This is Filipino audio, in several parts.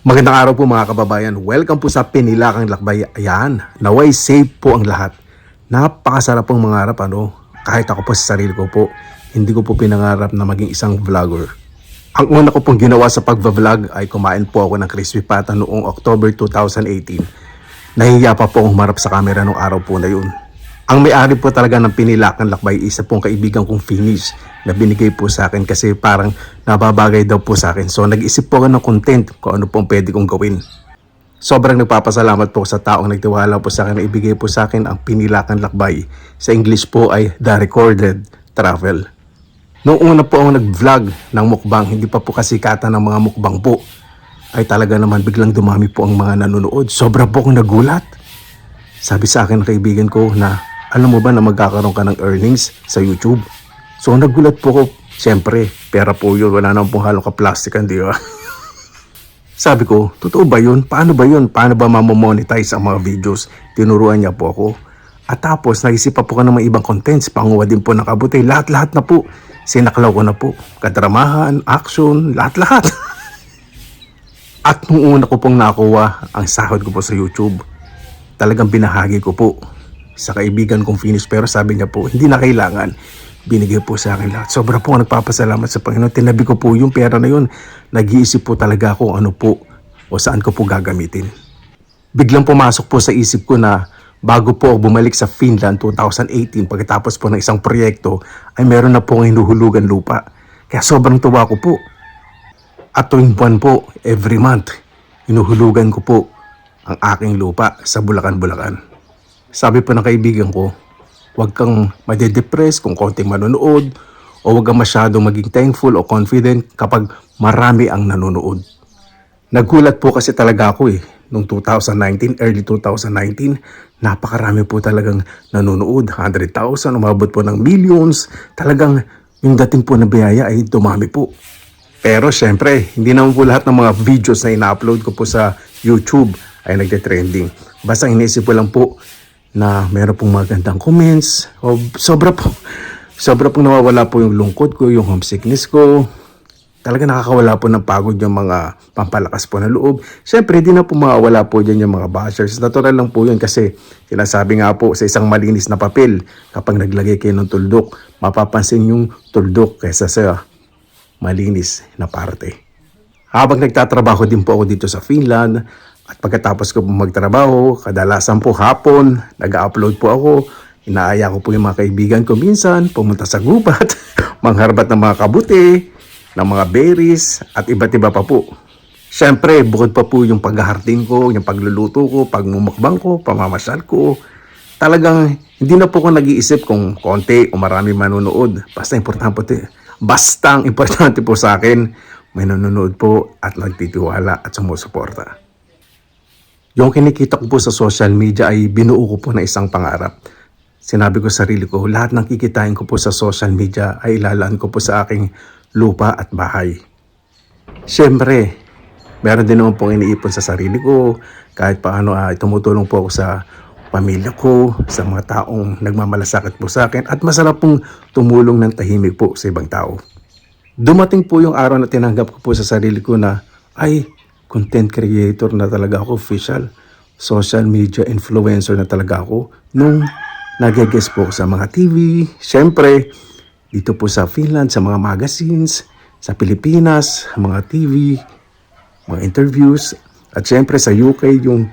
Magandang araw po mga kababayan. Welcome po sa Pinilakang Lakbay. Ayan, naway safe po ang lahat. Napakasarap pong mangarap Kahit ako po sa sarili ko po, hindi ko po pinangarap na maging isang vlogger. Ang una ko pong ginawa sa pagva-vlog ay kumain po ako ng crispy pata noong October 2018. Nahihiya pa po akong humarap sa camera noong araw po na yun. Ang may-ari po talaga ng Pinilakang Lakbay, isa pong kaibigan kong Finnish na binigay po sa akin kasi parang nababagay daw po sa akin. So nag-isip po ako ng content kung ano pong pwede kong gawin. Sobrang nagpapasalamat po sa taong nagtiwala po sa akin na ibigay po sa akin ang Pinilakang Lakbay. Sa English po ay The Recorded Travel. Noong una po ako nag-vlog ng mukbang, hindi pa po kasikatan ng mga mukbang po, ay talaga naman biglang dumami po ang mga nanonood. Sobra po akong nagulat. Sabi sa akin ng kaibigan ko na, alam mo ba na magkakaroon ka ng earnings sa YouTube? So nagulat po ko, siyempre, pera po yun, wala naman pong halong ka-plastikan, di ba? Sabi ko, totoo ba yun? Paano ba yun? Paano ba mamomonetize ang mga videos? Tinuruan niya po ako. At tapos, naisip pa po ka ng mga ibang contents, panguha din po ng kabuti, lahat-lahat na po. Sinaklaw ko na po, kadramahan, action, lahat-lahat. At nung una ko pong nakuha ang sahod ko po sa YouTube, talagang binahagi ko po sa kaibigan kong Finnish, pero sabi niya po, hindi na kailangan. Binigay po sa akin lahat. Sobra po nagpapasalamat sa Panginoon. Tinabi ko po yung pera na yun. Nag-iisip po talaga ako ano po o saan ko po gagamitin. Biglang pumasok po sa isip ko na bago po ako bumalik sa Finland 2018 pagkatapos po ng isang proyekto ay meron na po ng hinuhulugan lupa. Kaya sobrang tuwa ko po. At tuwing buwan po, every month, hinuhulugan ko po ang aking lupa sa Bulacan. Sabi po ng kaibigan ko, huwag kang madedepress kung konting manonood o huwag kang masyadong maging thankful o confident kapag marami ang nanonood. Nagulat po kasi talaga ako noong 2019, early 2019, napakarami po talagang nanonood, 100,000, umabot po ng millions. Talagang yung dating po na biyaya ay dumami po. Pero syempre, hindi naman po lahat ng mga videos na ina-upload ko po sa YouTube ay nagte-trending. Basta inisip ko lang po na meron pong magandang comments. O sobra pong nawawala po yung lungkot ko, yung homesickness ko. Talaga nakakawala po ng pagod yung mga pampalakas po ng loob. Siyempre, di na po mawawala po dyan yung mga bashers. Natural lang po yun kasi sinasabi nga po sa isang malinis na papel, kapag naglagay kayo ng tuldok, mapapansin yung tuldok kaysa sa malinis na parte. Habang nagtatrabaho din po ako dito sa Finland, at pagkatapos ko po magtrabaho, kadalasan po hapon, nag-upload po ako. Inaaya ko po yung mga kaibigan ko minsan, pumunta sa gubat, mangharbat ng mga kabuti, ng mga berries, at iba't iba pa po. Siyempre, bukod pa po yung paghaharting ko, yung pagluluto ko, pagmumukbang ko, pamamasyal ko. Talagang hindi na po ako nag-iisip kung konti o marami manonood. Basta ang importante po sa akin, may nanonood po at nagtitiwala at sumusuporta. Yung kinikita ko po sa social media ay binuo ko po na isang pangarap. Sinabi ko sa sarili ko, lahat ng kikitain ko po sa social media ay ilalaan ko po sa aking lupa at bahay. Siyempre, meron din naman pong iniipon sa sarili ko. Kahit paano tumutulong po ako sa pamilya ko, sa mga taong nagmamalasakit po sa akin. At masarap pong tumulong ng tahimik po sa ibang tao. Dumating po yung araw na tinanggap ko po sa sarili ko na, content creator na talaga ako, official. Social media influencer na talaga ako. Nung nag-guest po sa mga TV, syempre, dito po sa Finland, sa mga magazines, sa Pilipinas, mga TV, mga interviews, at syempre sa UK, yung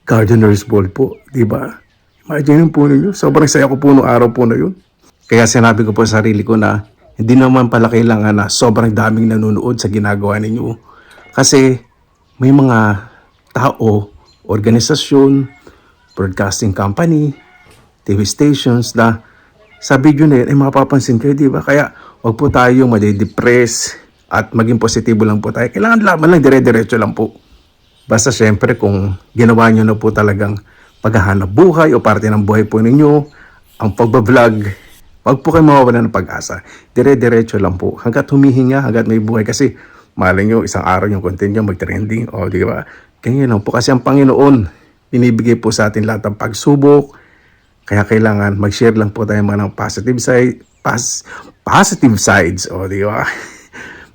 Gardener's Ball po, di ba? Imagine po ninyo, sobrang saya ko po noong araw po na yun. Kaya sinabi ko po sa sarili ko na, hindi naman pala kailangan na sobrang daming nanonood sa ginagawa ninyo. Kasi may mga tao, organisasyon, broadcasting company, TV stations na sa video na yun ay mapapansin kayo, di ba? Kaya wag po tayo madidepress at maging positibo lang po tayo. Kailangan laban lang, dire-diretso lang po. Basta syempre kung ginawa nyo na po talagang paghahanap buhay o parte ng buhay po ninyo, ang pagbablog, wag po kayo mawawala ng pag-asa. Dire-diretso lang po. Hanggat humihinga, hanggat may buhay. Kasi maling nyo, isang araw yung content nyo mag-trending. O, di ba? Ganyan lang po. Kasi ang Panginoon, binibigay po sa atin lahat ng pagsubok. Kaya kailangan mag-share lang po tayo mga ng positive sides. O, di ba?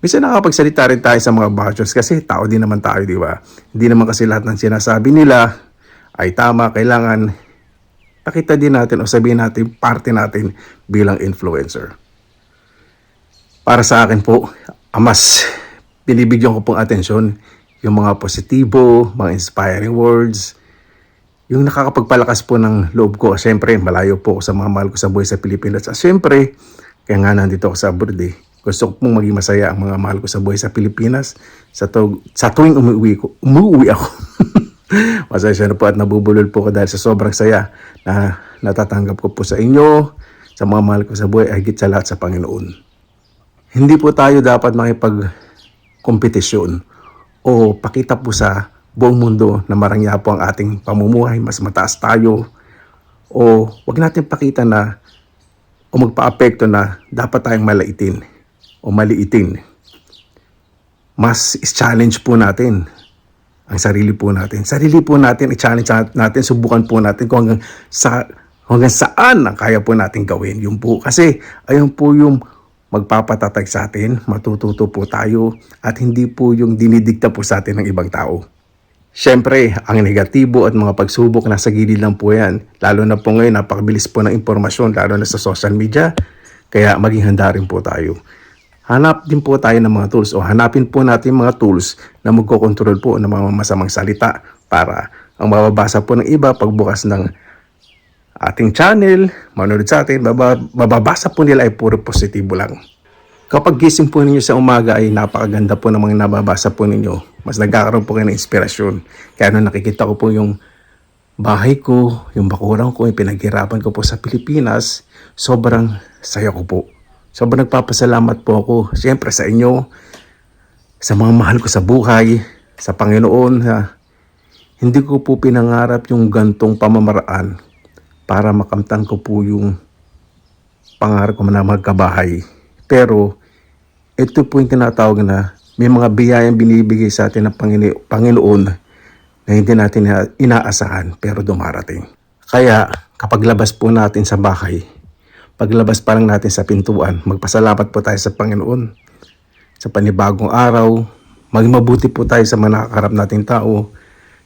Minsan nakakapagsalita rin tayo sa mga bashers kasi tao din naman tayo, di ba? Hindi naman kasi lahat ng sinasabi nila ay tama. Kailangan pakita din natin o sabihin natin parte natin bilang influencer. Para sa akin po, mas binibigyan ko pong atensyon yung mga positibo, mga inspiring words, yung nakakapagpalakas po ng loob ko. Siyempre, malayo po ako sa mga mahal ko sa buhay sa Pilipinas. At siyempre, kaya nga nandito ako sa abroad eh. Gusto ko pong maging masaya ang mga mahal ko sa buhay sa Pilipinas. Sa tuwing umuwi ako. Masaya na po at nabubulol po ko dahil sa sobrang saya na natatanggap ko po sa inyo, sa mga mahal ko sa buhay, higit sa lahat sa Panginoon. Hindi po tayo dapat makipagkompetisyon o pakita po sa buong mundo na marangya po ang ating pamumuhay, mas mataas tayo, o wag natin pakita na o magpa-apekto na dapat tayong malaitin o maliitin. Mas challenge po natin ang sarili po natin. Sarili po natin, i-challenge natin, subukan po natin kung hanggang saan ang kaya po natin gawin. Yun po. Kasi ayun po yung magpapatatag sa atin, matututo po tayo at hindi po yung dinidikta po sa atin ng ibang tao. Siyempre, ang negatibo at mga pagsubok nasa gilid lang po yan. Lalo na po ngayon, napakabilis po ng impormasyon, lalo na sa social media. Kaya maging handa rin po tayo. Hanap din po tayo ng mga tools o hanapin po natin mga tools na magkocontrol po ng mga masamang salita para ang mababasa po ng iba pagbukas ng ating channel, manonood sa atin, mababasa po nila ay puro positibo lang. Kapag gising po ninyo sa umaga ay napakaganda po ng mga nababasa po ninyo. Mas nagkakaroon po kayo ng inspirasyon. Kaya nung nakikita ko po yung bahay ko, yung bakurang ko, yung pinaghirapan ko po sa Pilipinas, sobrang saya ko po. Sobrang nagpapasalamat po ako, siyempre sa inyo, sa mga mahal ko sa buhay, sa Panginoon. Hindi ko po pinangarap yung gantong pamamaraan para makamtan ko po yung pangarap ko na magkabahay. Pero ito po yung tinatawag na may mga biyayang binibigay sa atin ng Panginoon na hindi natin inaasahan pero dumarating. Kaya kapag labas po natin sa bahay, paglabas pa lang natin sa pintuan, magpasalamat po tayo sa Panginoon sa panibagong araw. Maging mabuti po tayo sa mga nakakarap nating tao.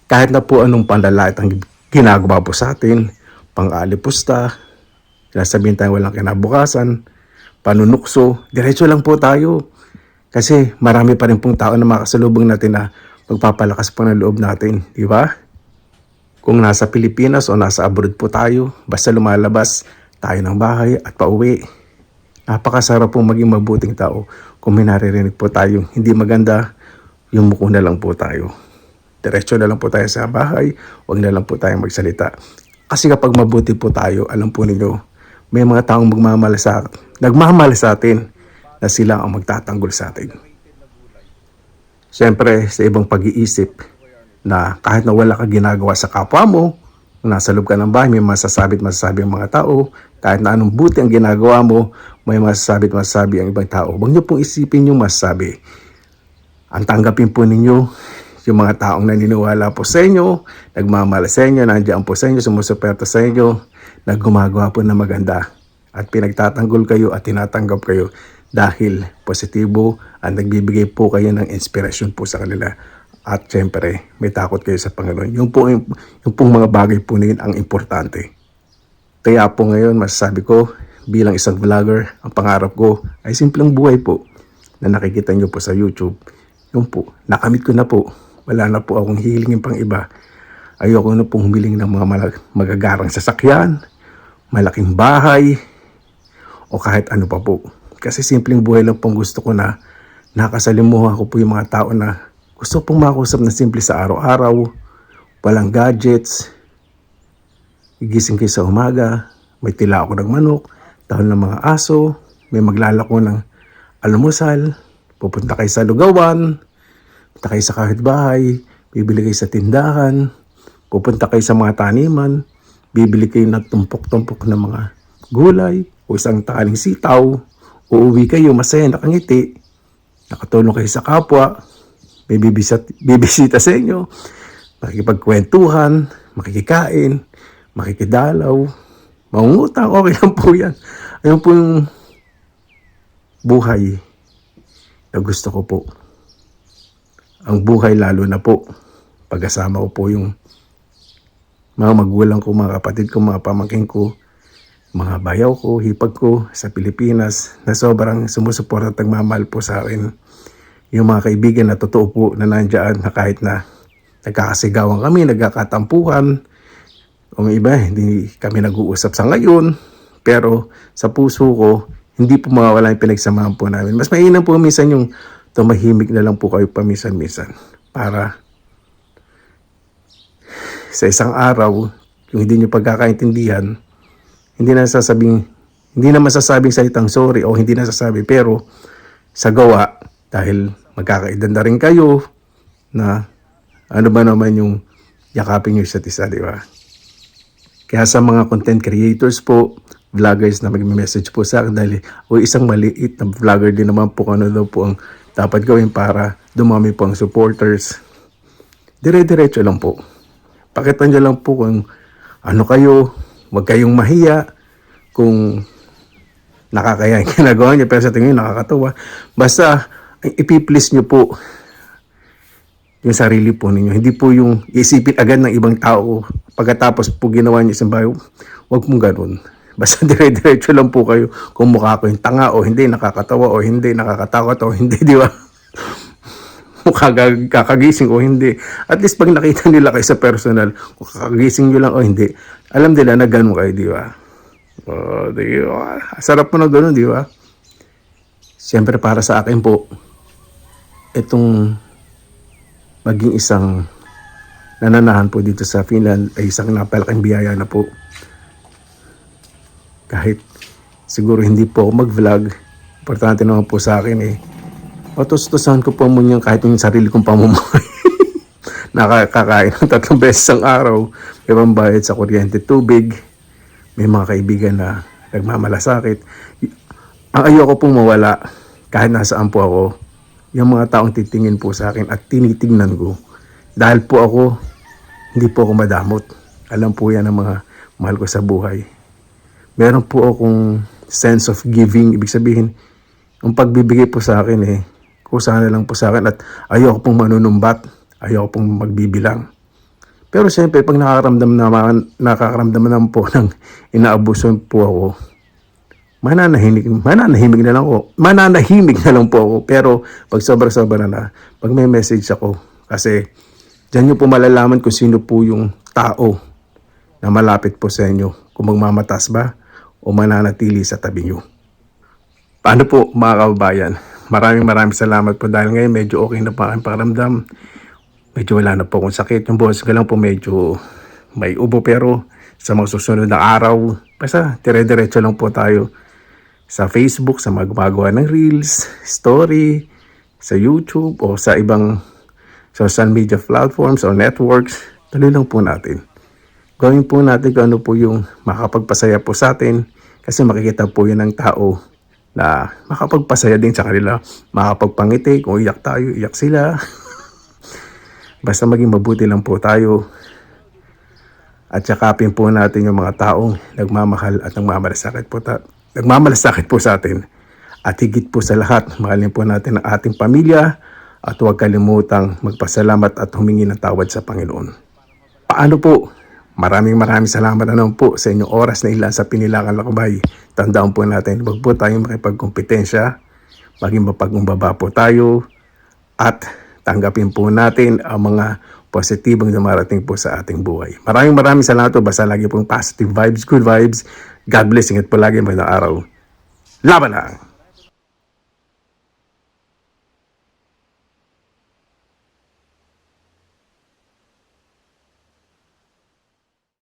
Kahit na po anong panlalait ang ginagawa po sa atin, pang-alipusta, sinasabihin tayo walang kinabukasan, panunukso, diretso lang po tayo. Kasi marami pa rin pong tao na makasalubong natin na magpapalakas po ng loob natin, di ba? Kung nasa Pilipinas o nasa abroad po tayo, basta lumalabas tayo ng bahay at pauwi. Napakasarap po maging mabuting tao. Kung may naririnig po tayo hindi maganda, yung muko na lang po tayo. Diretso na lang po tayo sa bahay, wag na lang po tayong magsalita. Kasi kapag mabuti po tayo, alam po ninyo, may mga taong nagmamahal sa atin na sila ang magtatanggol sa atin. Siyempre, sa ibang pag-iisip na kahit na wala ka ginagawa sa kapwa mo, nasa loob ka ng bahay, may masasabi ang mga tao, kahit na anong buti ang ginagawa mo, may masasabi ang ibang tao. Huwag niyo pong isipin yung masasabi. Ang tanggapin po ninyo, yung mga taong naniniwala po sa inyo, nagmamahal sa inyo, nandiyan po sa inyo, sumusuporta sa inyo, naggumagawa po na maganda. At pinagtatanggol kayo at tinatanggap kayo dahil positibo at nagbibigay po kayo ng inspirasyon po sa kanila. At syempre, may takot kayo sa Panginoon. Yung pong mga bagay po na yun ang importante. Kaya po ngayon, masasabi ko, bilang isang vlogger, ang pangarap ko ay simpleng buhay po na nakikita nyo po sa YouTube. Yung po, nakamit ko na po. Wala na po akong hilingin pang iba. Ayoko na pong humiling ng mga magagarang sasakyan, malaking bahay, o kahit ano pa po. Kasi simpleng buhay lang pong gusto ko na nakasalimuha ko po yung mga tao na gusto pong makausap na simple sa araw-araw, walang gadgets, igising kayo sa umaga, may tila ako ng manok, tahon ng mga aso, may maglalako ng almusal, pupunta kayo sa lugawan, pupunta kayo sa kahit-bahay, bibili kayo sa tindahan, pupunta kayo sa mga taniman, bibili kayo ng tumpok-tumpok ng mga gulay o isang taling sitaw, uuwi kayo masaya, nakangiti, nakatulong kayo sa kapwa, may bibisita sa inyo, makikipagkwentuhan, makikikain, makikidalaw, mangungutang, okay lang po yan. Ayun po yung buhay na gusto ko po. Ang buhay, lalo na po pagkasama ko po yung mga magulang ko, mga kapatid ko, mga pamangkin ko, mga bayaw ko, hipag ko sa Pilipinas na sobrang sumusuporta at nagmamahal po sa akin. Yung mga kaibigan na totoo po na nandiyan, na kahit na nagkakasigawan kami, nagkakatampuhan, o may iba, hindi kami nag-uusap sa ngayon, pero sa puso ko, hindi po mawawala yung pinagsamahan po namin. Mas mainam po minsan yung tumahimik na lang po kayo paminsan-minsan para sa isang araw, yung hindi nyo pagkakaintindihan, hindi na masasabing salitang sorry o hindi na sasabi, pero sa gawa, dahil magkakaedad na rin kayo, na ano ba naman yung yakapin nyo isa't isa, di ba? Kaya sa mga content creators po, vloggers na mag-message po sa akin dahil isang maliit na vlogger din naman po ano daw po ang dapat gawin para dumami po ang supporters. Dire-diretso lang po. Pakita nyo lang po kung ano kayo, huwag kayong mahiya, kung nakakaya yung ginagawa nyo, pero sa tingin nakakatawa. Basta, ipiplease nyo po yung sarili po ninyo. Hindi po yung isipin agad ng ibang tao pagkatapos po ginawa nyo isang bayo. Huwag mong ganun. Basta dire-diretso lang po kayo kung mukha ko yung tanga o hindi, nakakatawa o hindi, nakakatakot o hindi, di ba? Mukha kakagising o hindi. At least pag nakita nila kayo sa personal, kung kakagising nyo lang o hindi, alam nila na ganun kayo, di ba? Oh, di ba? Sarap mo na gano'n, di ba? Siyempre para sa akin po, itong maging isang nananahan po dito sa Finland ay isang napalaking biyaya na po. Kahit siguro hindi po ako mag-vlog, importante naman po sa akin matustusan ko po muna kahit yung sarili kong pamumuhay. Nakakakain ng 3 beses ang araw, may pambayad sa kuryente, tubig, may mga kaibigan na nagmamalasakit. Ang ayoko pong mawala kahit nasaan po ako, yung mga taong titingin po sa akin at tinitingnan ko. Dahil po ako, hindi po ako madamot. Alam po yan ang mga mahal ko sa buhay. Meron po akong sense of giving. Ibig sabihin, ang pagbibigay po sa akin kusana lang po sa akin at ayoko pong manunumbat, ayoko pong magbibilang. Pero siyempre, pag nakakaramdam naman po ng inaabuso po ako, mananahimik na lang po ako. Pero pag sobra-sobra na, pag may message ako, kasi dyan nyo po malalaman kung sino po yung tao na malapit po sa inyo, kung magmamatas ba o mananatili sa tabi nyo. Paano po mga kababayan? Maraming salamat po dahil ngayon medyo okay na po ang pakiramdam. Medyo wala na po akong sakit. Yung boses ko lang po medyo may ubo, pero sa mga susunod na araw, basta dire-diretso lang po tayo sa Facebook, sa magmagawa ng reels, story, sa YouTube o sa ibang social media platforms o networks. Tuloy lang po natin. Gawin po natin kung ano po yung makapagpasaya po sa atin, kasi makikita po yun ng tao na makapagpasaya din sa kanila, makapagpangiti. Kung iyak tayo, iyak sila. Basta maging mabuti lang po tayo at yakapin po natin yung mga taong nagmamahal at nagmamalasakit po sa atin. At higit po sa lahat, mahalin po natin ang ating pamilya at huwag kalimutang magpasalamat at humingi ng tawad sa Panginoon. Paano po? Maraming salamat na naman po sa inyong oras na ilan sa Pinilakan Lakbay. Tandaan po natin, huwag po tayong makipagkompetensya, maging mapag-umbaba po tayo, at tanggapin po natin ang mga positibong dumarating po sa ating buhay. Maraming salamat po. Basta lagi pong positive vibes, good vibes. God bless. Ingat po lagi. Magandang araw. Laban lang!